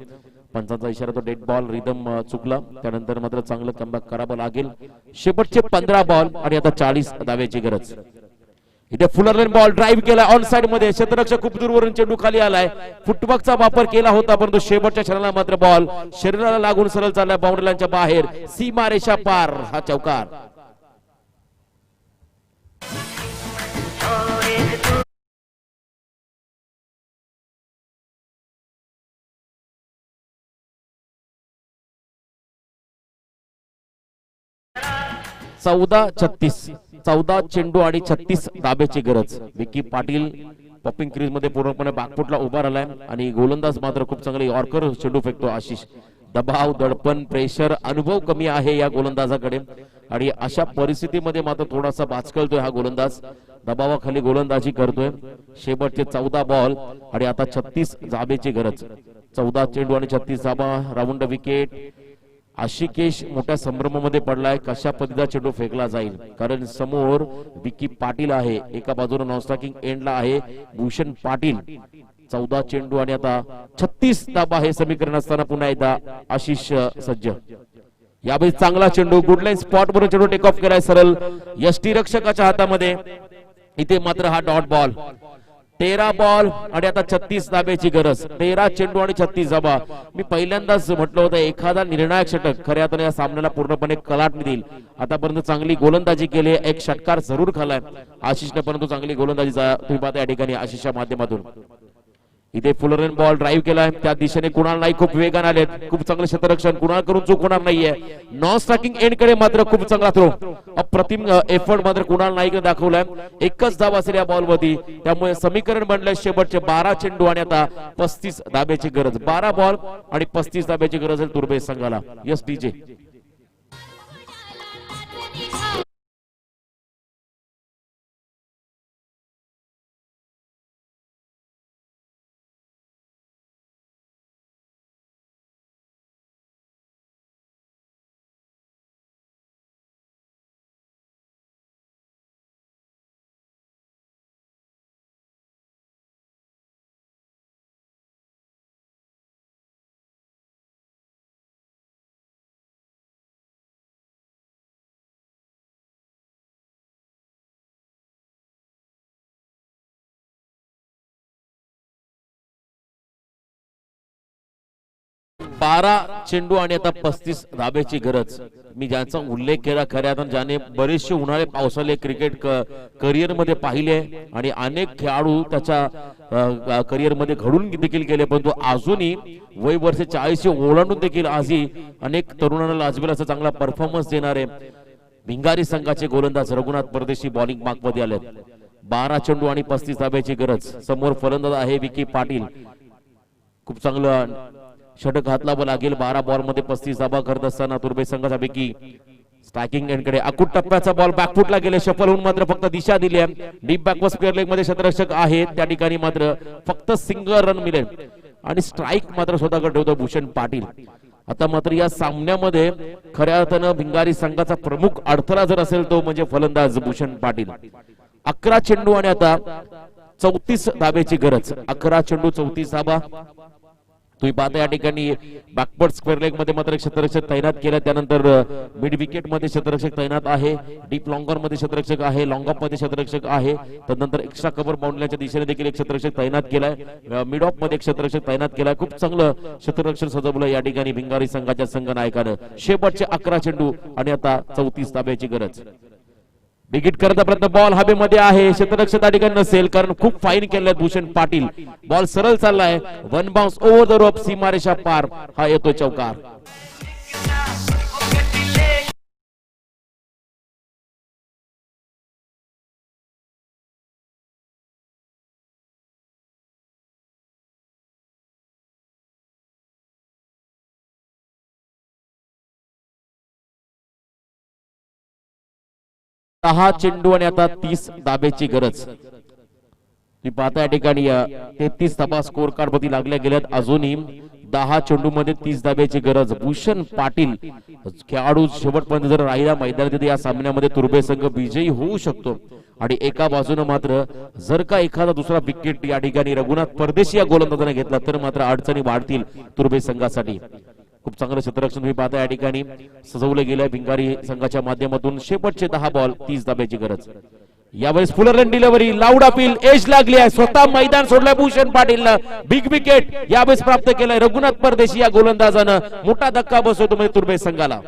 पंचांचा इशारा तो डेड बॉल रिदम चुकला. त्यानंतर मात्र चांगलं कमबॅक करावं लागेल. शेवटचे 15 बॉल आणि आता 40 धाव्याची गरज. इथे फुलरलेन बॉल ड्राईव्ह केला ऑन साइड मध्ये. क्षेत्ररक्षक खूप दूरवरून चेंडू खाली आलाय. फुटवर्कचा वापर केला होता परंतु शेवटच्या क्षणाला मात्र बॉल शरीराला लागून सरळ चाललाय बाउंड्री लाईनच्या बाहेर. सीमारेषा पार हा चौकार. चौदा 14 चेंडू आणि 36 धाब्याची गरज. विकी पाटील पॉपिंग क्रीज मध्ये पूर्णपणे बॅकफुटला उभा राहिलाय आणि गोलंदाज मात्र खूप चांगले यॉर्कर चेंडू फेकतो आशिष. दबाव, दडपण, प्रेशर, अनुभव कमी आहे या गोलंदाजाकडे आणि अशा परिस्थितीमध्ये मात्र थोडासा बाचकळतोय हा गोलंदाज. दबावाखाली गोलंदाजी करतोय. शेवटचे 14 बॉल आणि आता 36 धाब्याची गरज. 14 चेंडू आणि 36 धाबा. Round wicket. आशिकेश मोठ्या संभ्रमामध्ये पडलाय. कशा पद्धतीचा चेंडू फेकला जाईल कारण समोर विकी पाटील आहे. एका बाजूला नॉनस्ट्रायकिंग एंडला आहे भूषण पाटील. 14 चेंडू आणि आता 36 धाबा हे समीकरण असताना पुन्हा एकदा आशिष सज्ज. यावेळी चांगला चेंडू गुडलाईन स्पॉट वरून चेंडू टेक ऑफ केलाय सरळ यष्टीरक्षकाच्या हातामध्ये. इथे मात्र हा डॉट बॉल. 13 बॉल आणि आता 36 धाब्याची गरज. 13 चेंडू आणि 36 धाबा. मी पहिल्यांदाच म्हटलं होतं एखादा निर्णायक षटक खऱ्या अर्थाने या सामन्याला पूर्णपणे कलाटणी देईल. आतापर्यंत चांगली गोलंदाजी केली, एक षटकार जरूर खालाय आशिषने, परंतु चांगली गोलंदाजीचा तुम्ही पाहता या ठिकाणी आशिषच्या माध्यमातून. इथे फुलरन बॉल ड्राईव्ह केलाय त्या दिशेने कुणाल नाईक खूप वेगाने आलेत. खूप चांगलं क्षेत्ररक्षण कुणाल करून चूक होणार नाहीये. नॉन स्ट्रायकिंग एंड कडे मात्र खूप चांगला थ्रो, अप्रतिम एफर्ट मात्र कुणाल नाईकने दाखवलाय. एकच धाव असेल या बॉल वरती, त्यामुळे समीकरण बनलंय शेवटचे 12 चेंडू आणि आता 35 धाब्याची गरज. 12 बॉल आणि 35 धाब्याची गरज आहे तुर्भे संघाला. Yes DJ. बारा चेंडू आणि आता 35 धाब्याची गरज. मी ज्यांचा उल्लेख केला खऱ्या अर्थाने ज्याने बरेचसे उन्हाळे पावसाळे क्रिकेट करिअर मध्ये पाहिले आणि अनेक खेळाडू त्याच्या करिअर मध्ये घडून देखील गेले, परंतु अजूनही वय वर्ष 40 ओलांडून देखील आजही अनेक तरुणांना लाजवेल असा चांगला परफॉर्मन्स देणारे भिंगारी संघाचे गोलंदाज रघुनाथ परदेशी बॉलिंग मार्क मध्ये आले. 12 चेंडू आणि 35 धाब्याची गरज. समोर फलंदाज आहे विकी पाटील. खूप चांगलं षटक घातला लागेल. 12 बॉल मध्ये 35 धाबा करत असताना तुर्भे संघाचा विकी स्ट्रायकिंग एंडकडे अकुट टप्प्याचा बॉल बॅकफुटला गेले. शफल होऊन मात्र फक्त दिशा दिली आहे. डीप बॅकवर्ड स्क्वेअर लेग मध्ये क्षेत्ररक्षक आहेत त्या ठिकाणी मात्र फक्त सिंगल रन मिळेल आणि स्ट्राईक मात्र स्वतःकडे ठेवतो भूषण पाटील. आता मात्र या सामन्यामध्ये खऱ्या अर्थानं भिंगारी संघाचा प्रमुख अडथळा जर असेल तो म्हणजे फलंदाज भूषण पाटील. 11 चेंडू आणि आता 34 धाब्याची गरज. 11 चेंडू 34 धाबा. तुम्ही पाहता या ठिकाणी बॅकवर्ड स्क्वेअर लेग मध्ये मात्र क्षेत्ररक्षक तैनात केला. त्यानंतर मिड विकेट मध्ये क्षेत्ररक्षक तैनात आहे. डीप लॉंगर मध्ये क्षेत्ररक्षक आहे. लॉंग ऑफ मध्ये क्षेत्ररक्षक आहे. त्यानंतर एक्स्ट्रा कव्हर बाउंड्रीच्या दिशेने देखील एक क्षेत्ररक्षक तैनात केलाय. मिड ऑफ मध्ये क्षेत्ररक्षक तैनात केलाय. खूप चांगलं क्षेत्ररक्षण सजवलं या ठिकाणी भिंगारी संघाच्या संघनायकानं. शेवटचे 11 चेंडू आणि आता 34 धाब्याची गरज. बिगिट करता प्रयत्न, बॉल हवेमध्ये आहे. क्षेत्ररक्षक त्या ठिकाणी नसेल कारण खूप फाईन केलंय भूषण पाटील. बॉल सरळ चाललाय. One bounce over the rope, सीमारेषा पार. हा येतोय चौकार. दहा चेंडू आणि आता 30 धाब्याची गरज. तुम्ही पाहता या ठिकाणी 33 धाबा स्कोर कार्ड मध्ये लागल्या गेल्यात. अजूनही 10 चेंडू मध्ये 30 धाब्याची गरज. भूषण पाटील खेळाडू शेवटपर्यंत जर राहिला मैदानात या सामन्यामध्ये तुर्भे संघ विजयी होऊ शकतो. आणि एका बाजूने मात्र जर का एखादा दुसरा विकेट या ठिकाणी रघुनाथ परदेशी या गोलंदाजाने घेतला तर मात्र अडचणी वाढतील तुर्भे संघासाठी. खूप चांगलं क्षेत्ररक्षण तुम्ही पाहता या ठिकाणी सजवले गेले भिंगारी संघाच्या माध्यमातून. शेवटचे 10 बॉल 30 धाब्याची गरज. यावेळेस full run delivery, loud appeal, edge लागली आहे. स्वतः मैदान सोडलंय भूषण पाटीलनं. बिग विकेट यावेळेस प्राप्त केलाय रघुनाथ परदेशी या गोलंदाजानं. मोठा धक्का बसवतो म्हणजे तुर्भे संघाला.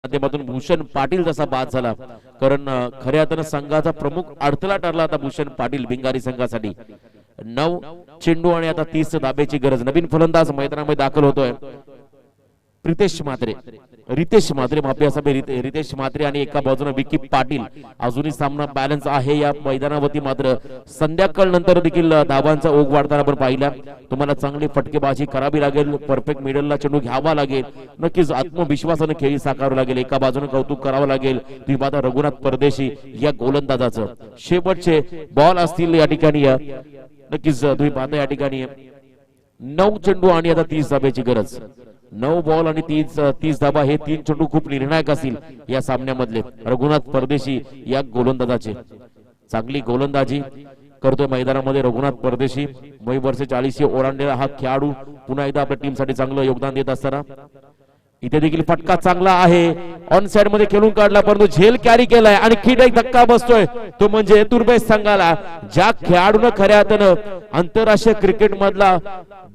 माध्यमातून भूषण पाटील जसा बाद झाला कारण खऱ्या अर्थानं संघाचा प्रमुख अडथळा ठरला आता भूषण पाटील भिंगारी संघासाठी. 9 चेंडू आणि आता 30 धाब्याची गरज. नवीन फलंदाज मैदानामध्ये दाखल होतोय. रितेश मात्रे माफी असावे रितेश मात्रे आणि एका बाजूने विकी पाटील. अजूनही सामना बॅलन्स आहे या मैदानावरती. मात्र संध्याकाळ नंतर देखील धावांचा ओघ वाढताना आपण पाहिला. तुम्हाला चांगली फटकेबाजी करावी लागेल, परफेक्ट मिडलला चेंडू घ्यावा लागेल, नक्कीच आत्मविश्वासाने खेळी साकारावं लागेल. एका बाजूने कौतुक करावं लागेल तुम्ही पाहता रघुनाथ परदेशी या गोलंदाजाचं. शेवटचे बॉल असतील या ठिकाणी, नक्कीच तुम्ही पाहता या ठिकाणी 9 चेंडू आणि आता 30 धाब्याची गरज. 9 बॉल आणि 30 धाबा हे 3 चेंडू खूप निर्णायक असतील या सामन्यामधले. रघुनाथ परदेशी या गोलंदाजाचे चांगली गोलंदाजी करतोय मैदानामध्ये रघुनाथ परदेशी. वय वर्ष 40 ओलांडलेला हा खेळाडू पुन्हा एकदा आपल्या टीमसाठी चांगलं योगदान देत असताना इथे देखील फटका चांगला आहे. ऑन साइड मध्ये खेळून काढला, परंतु झेल कॅरी केलाय. आणखी एक धक्का बसतोय तो म्हणजे तुर्बे संघाला. ज्या खेळाडूनं खऱ्या अर्थानं आंतरराष्ट्रीय क्रिकेट मधला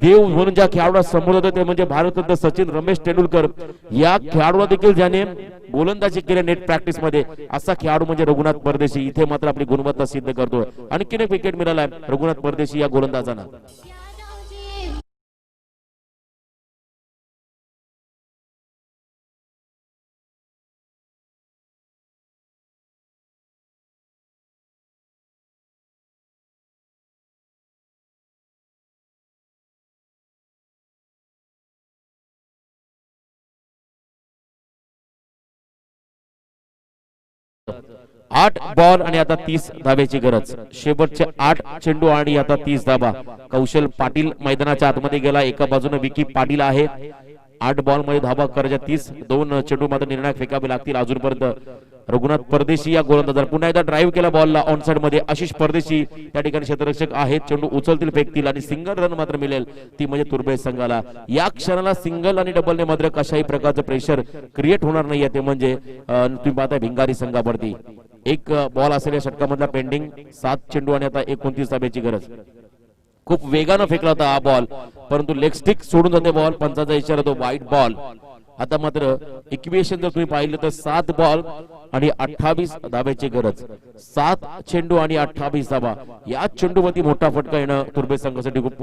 देव म्हणून ज्या खेळाडूला समोर होतं ते म्हणजे भारतरत्न सचिन रमेश तेंडुलकर. या खेळाडूला देखील ज्याने गोलंदाजी केली नेट प्रॅक्टिस मध्ये, असा खेळाडू म्हणजे रघुनाथ परदेशी. इथे मात्र आपली गुणवत्ता सिद्ध करतोय. आणखीन एक विकेट मिळालाय रघुनाथ परदेशी या गोलंदाजांना. आठ बॉल आणि आता 30 धाब्याची गरज. शेवटचे 8 चेंडू आणि आता 30 धाबा. कौशल पाटील मैदानाच्या आतमध्ये गेला. एका बाजूने विकी पाटील आहे. 8 बॉल मध्ये धाबा करायच्या 30. 2 चेंडू मात्र निर्णायक फेकावे लागतील अजूनपर्यंत. रघुनाथ परदेशी या गोलंदाजाला पुन्हा एकदा ड्राईव्ह केला बॉलला ऑन साइड मध्ये. आशिष परदेशी त्या ठिकाणी क्षेत्ररक्षक आहेत. चेंडू उचलतील, फेकतील आणि सिंगल रन मात्र मिळेल ती म्हणजे तुर्बे संघाला. या क्षणाला सिंगल आणि डबलने मात्र कशाही प्रकारचं प्रेशर क्रिएट होणार नाही. ते म्हणजे तुम्ही पाहताय भिंगारी संघावरती. एक बॉल असेल या षटकामधला पेंडिंग. 7 चेंडू आणि आता 29 धाब्याची गरज. खूप वेगानं फेकला होता हा बॉल, परंतु लेग स्टिक सोडून जाते बॉल. पंचाचा इशारा तो वाईट बॉल. आता मात्र इक्वेशन जर तुम्ही पाहिलं तर 7 बॉल आणि 28 धाब्याची गरज. 7 चेंडू आणि 28 धाबा. या चेंडूवरती मोठा फटका येणं तुर्बे संघासाठी खूप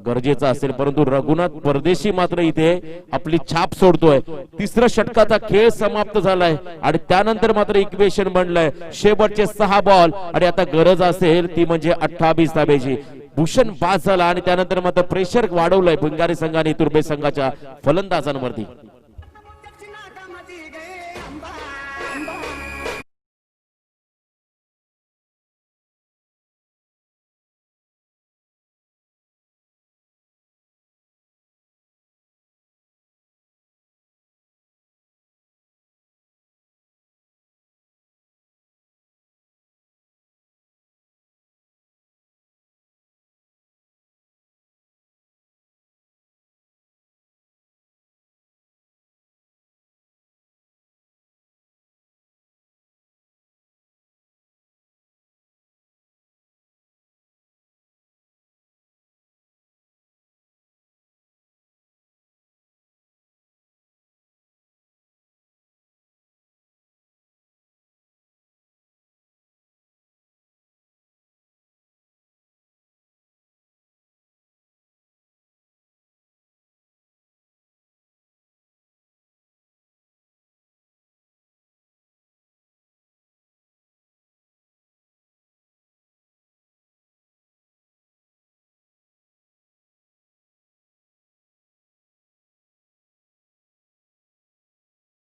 गरजेचं असेल. परंतु रघुनाथ परदेशी मात्र इथे आपली छाप सोडतोय. तिसऱ्या षटकाचा खेळ समाप्त झालाय आणि त्यानंतर मात्र इक्वेशन बनलंय. शेवटचे 6 बॉल आणि आता गरज असेल ती म्हणजे 28 धाब्याची. भूषण बाद झाला आणि त्यानंतर मात्र प्रेशर वाढवलंय भिंगारी संघाने तुर्बे संघाच्या फलंदाजांवरती.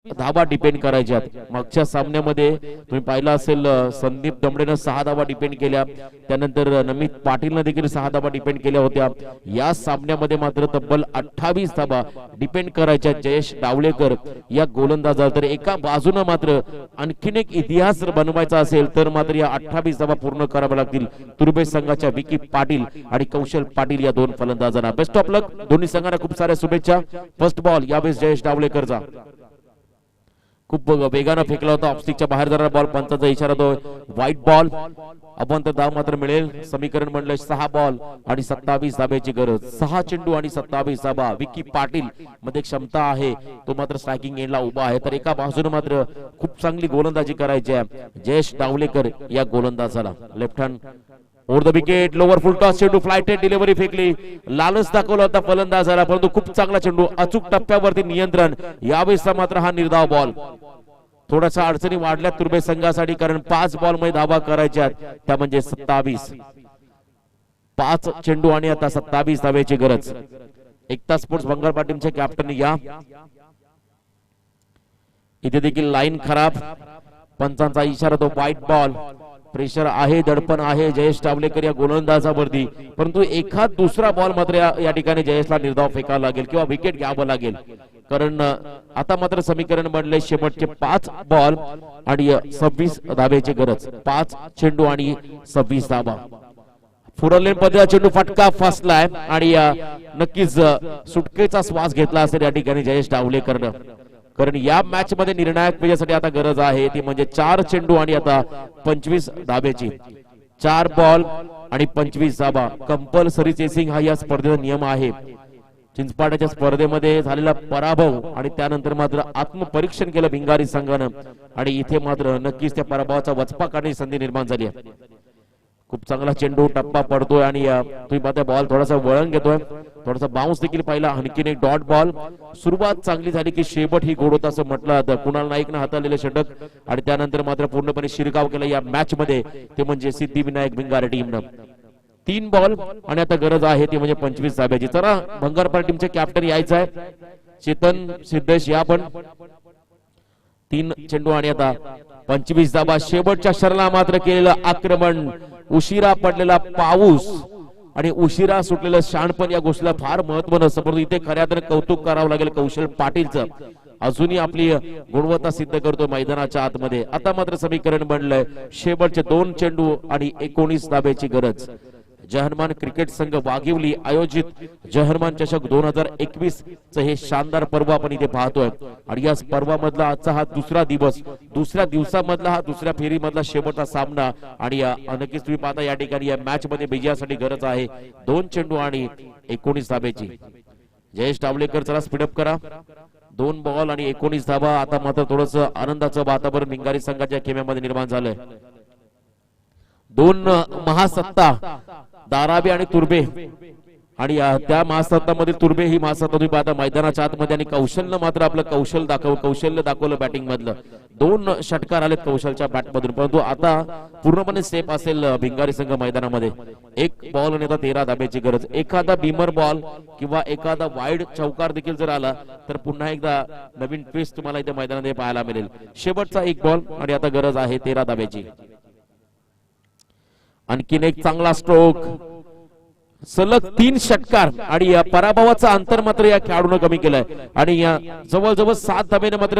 धाबा डिपेंड करायच्यात. मागच्या सामन्यामध्ये तुम्ही पाहिलं असेल संदीप दमडेनं 6 धाबा डिपेंड केल्या. त्यानंतर नमित पाटीलनं देखील 6 धाबा डिपेंड केल्या होत्या. या सामन्यामध्ये मात्र तब्बल 28 धाबा डिपेंड करायच्या जयेश डावलेकर या गोलंदाजाला. तर एका बाजूने मात्र आणखीन एक इतिहास बनवायचा असेल तर मात्र या 28 धाबा पूर्ण कराव्या लागतील तुर्बे संघाच्या विकी पाटील आणि कौशल पाटील या 2 फलंदाजांना. बेस्ट ऑफ लक दोन्ही संघांना. खूप साऱ्या शुभेच्छा. फर्स्ट बॉल यावेळेस जयेश डावलेकरचा खूप वेगानं फेकला होता. ऑफस्टिकच्या बाहेर जाणारा बॉल. पंचाचा इशारा तो व्हाईट बॉल. अभंतर धाव मात्र मिळेल. समीकरण बनलंय 6 बॉल आणि 27 धाब्याची गरज. 6 चेंडू आणि 27 धाबा. विकी पाटील मध्ये क्षमता आहे, तो मात्र स्ट्रायकिंग एंडला उभा आहे. तर एका बाजूने मात्र खूप चांगली गोलंदाजी करायची आहे जयेश डावलेकर या गोलंदाजाला. Left hand over the wicket lower full toss चेंडू फ्लायटेड डिलिव्हरी फेकली, लालच दाखवला होता फलंदाजाला, परंतु खूप चांगला चेंडू, अचूक टप्प्यावरती नियंत्रण. यावेळेसचा मात्र हा निर्धाव बॉल. थोडासा अडचणी वाढल्या तुर्भे संघासाठी, कारण 5 बॉल मध्ये धावा करायच्या, त्या म्हणजे 27. 5 चेंडू आणि आता 27 धावेची गरज. एकता स्पोर्ट्स भंगारपाट टीमचे कॅप्टन या. इथे देखील लाईन खराब, पंचांचा इशारा, तो व्हाईट बॉल. प्रेशर आहे, दडपण आहे जयेश टावलेकर या गोलंदाजावरती, परंतु एखाद दुसरा बॉल मात्र या ठिकाणी जयेशला निर्धाव फेकावा लागेल किंवा विकेट घ्यावं लागेल, कारण आता मात्र समीकरण बनले शेवटचे 5 बॉल आणि 26 धावेची गरज. 5 चेंडू आणि 26 धावा. फुरलेन पद्धतीचा चेंडू फटका फसलाय आणि नक्कीच सुटकेचा श्वास घेतला असेल या ठिकाणी जयेश टावलेकरनं, कारण या मॅच मध्ये निर्णायक विजयासाठी आता गरज आहे ती म्हणजे 4 चेंडू आणि आता 25 धावेची. 4 बॉल आणि 25 धावा. कंपल्सरी चेसिंग हा या स्पर्धेचा नियम आहे. चिंचपाड्याच्या स्पर्धेमध्ये झालेला पराभव आणि त्यानंतर मात्र आत्मपरीक्षण केलं भिंगारी संघानं आणि इथे मात्र नक्कीच त्या पराभवाचा वचपा काढण्याची संधी निर्माण झाली आहे. खूप चांगला चेंडू, टप्पा पडतोय आणि तुम्ही पाहता बॉल थोडासा वळण घेतोय, थोडासा बाउन्स देखील पाहिला. आणखीन एक डॉट बॉल. सुरुवात चांगली झाली की शेवट ही गोड होत असं म्हटलं जातं. कुणाल नाईकनं हाताळलेले षटक आणि त्यानंतर मात्र पूर्णपणे शिरकाव केला या मॅच मध्ये, ते म्हणजे सिद्धिविनायक भिंगार टीमनं. 3 बॉल आणि आता गरज आहे ती म्हणजे 25 धाब्याची. चला भंगारपाट टीमचे कॅप्टन यायचं आहे, चेतन सिद्धेश या. पण 3 चेंडू आणि आता 25 धाबा. शेवटच्या शरला मात्र केलेलं आक्रमण, उशिरा पडलेला पाऊस आणि उशिरा सुटलेलं शहाणपण या गोष्टीला फार महत्व नसतं, परंतु इथे खऱ्या अर्थाने कौतुक करावं लागेल कौशल पाटीलचं. अजूनही आपली गुणवत्ता सिद्ध करतो मैदानाच्या आतमध्ये. आता मात्र समीकरण बनलंय शेवटचे 2 चेंडू आणि 19 धाब्याची गरज. जहरमान क्रिकेट संघ वाघिवली आयोजित जहरमान चषक 2021 चे हे शानदार पर्व आपण इथे पाहतोय आणि या पर्वामधला आजचा हा दुसरा दिवस, दुसऱ्या दिवसामधला हा दुसऱ्या फेरीमधला शेवटचा सामना आणि नक्कीच तुम्ही पाहता या ठिकाणी या मॅच मध्ये विजयासाठी गरज आहे 2 चेंडू आणि 19 धाब्याची. जयेश टावलेकर चला स्पीडअप करा. 2 बॉल आणि 19 धाबा. आता मात्र थोडस आनंदाचं वातावरण भिंगारी संघाच्या खेम्यामध्ये निर्माण झालंय. 2 महासत्ता धारावी आणि तुर्भे आणि त्या महासत्तामध्ये तुर्भे ही महासत्ता तुम्ही पाहता मैदानाच्या आतमध्ये आणि कौशल्य मात्र आपलं कौशल्य दाखवलं बॅटिंग मधलं. 2 षटकार आलेत कौशलच्या बॅट मधून, परंतु आता पूर्णपणे सेफ असेल भिंगारी संघ मैदानामध्ये. 1 बॉल आणि आता 13 धाब्याची गरज. एखादा बीमर बॉल किंवा एखादा वाईड चौकार देखील जर आला तर पुन्हा एकदा नवीन ट्विस्ट तुम्हाला इथे मैदानामध्ये पाहायला मिळेल. शेवटचा 1 बॉल आणि आता गरज आहे 13 धाब्याची. आणखीन एक चांगला स्ट्रोक, सलग 3 षटकार आणि या पराभवाचा अंतर मात्र या खेळाडूने कमी केलाय आणि या जवळजवळ 7 धाब्याने मात्र